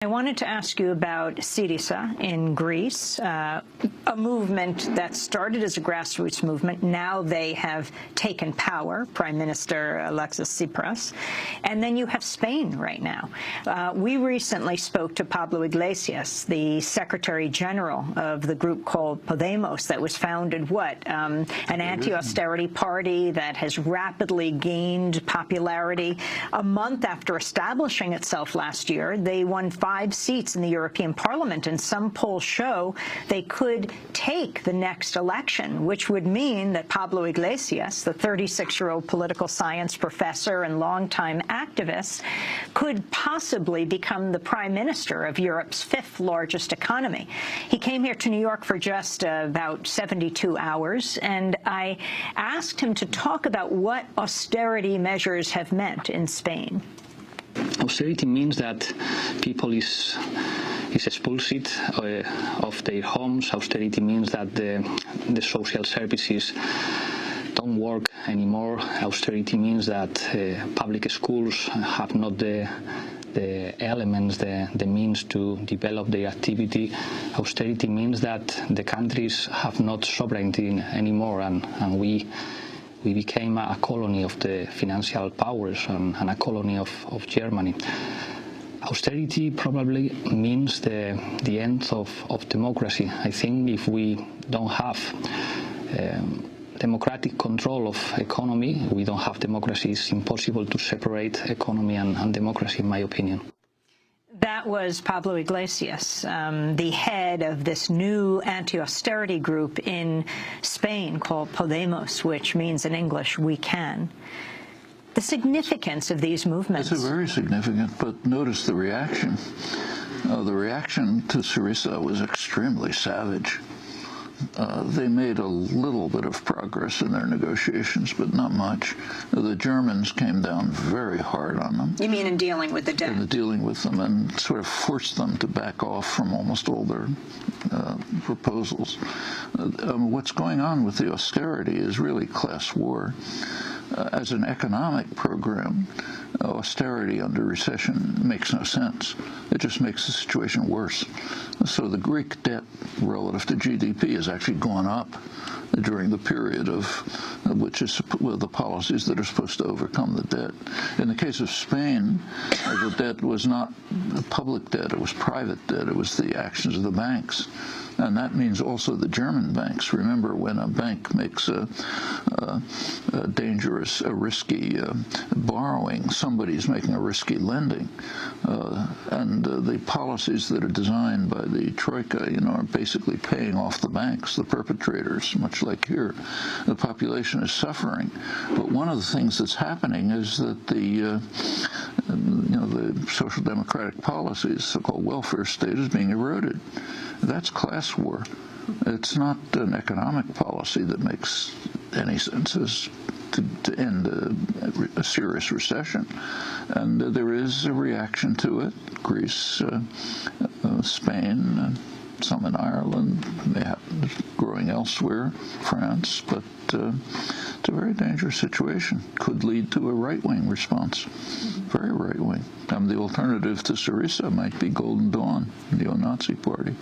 I wanted to ask you about Syriza in Greece, a movement that started as a grassroots movement. Now they have taken power, Prime Minister Alexis Tsipras. And then you have Spain right now. We recently spoke to Pablo Iglesias, the Secretary General of the group called Podemos that was founded, an anti-austerity party that has rapidly gained popularity. A month after establishing itself last year, they won 5 seats in the European Parliament, and some polls show they could take the next election, which would mean that Pablo Iglesias, the 36-year-old political science professor and longtime activist, could possibly become the prime minister of Europe's 5th largest economy. He came here to New York for just about 72 hours, and I asked him to talk about what austerity measures have meant in Spain. Austerity means that people is expulsed of their homes. Austerity means that the social services don't work anymore. Austerity means that public schools have not the elements, the means to develop their activity. Austerity means that the countries have not sovereignty anymore, and we became a colony of the financial powers and a colony of Germany. Austerity probably means the end of democracy. I think if we don't have democratic control of economy, we don't have democracy. It's impossible to separate economy and democracy, in my opinion. That was Pablo Iglesias, the head of this new anti-austerity group in Spain called Podemos, which means in English, we can. The significance of these movements. It's very significant, but notice the reaction. The reaction to Syriza was extremely savage. They made a little bit of progress in their negotiations, but not much. The Germans came down very hard on them. You mean in dealing with the debt? In dealing with them, and sort of forced them to back off from almost all their proposals. What's going on with the austerity is really class war. As an economic program, austerity under recession makes no sense. It just makes the situation worse. So the Greek debt relative to GDP has actually gone up during the period of which is the policies that are supposed to overcome the debt. In the case of Spain, the debt was not public debt, it was private debt. It was the actions of the banks. And that means also the German banks. Remember, when a bank makes a dangerous, risky borrowing, somebody's making a risky lending. And the policies that are designed by the Troika, are basically paying off the banks, the perpetrators, much like here. The population is suffering. But one of the things that's happening is that the social democratic policies, so-called welfare state, is being eroded. That's class war. It's not an economic policy that makes any sense as to end a serious recession. And there is a reaction to it. Greece, Spain, some in Ireland, growing elsewhere, France, but it's a very dangerous situation. Could lead to a right-wing response, very right-wing. The alternative to Syriza might be Golden Dawn, the neo-Nazi party.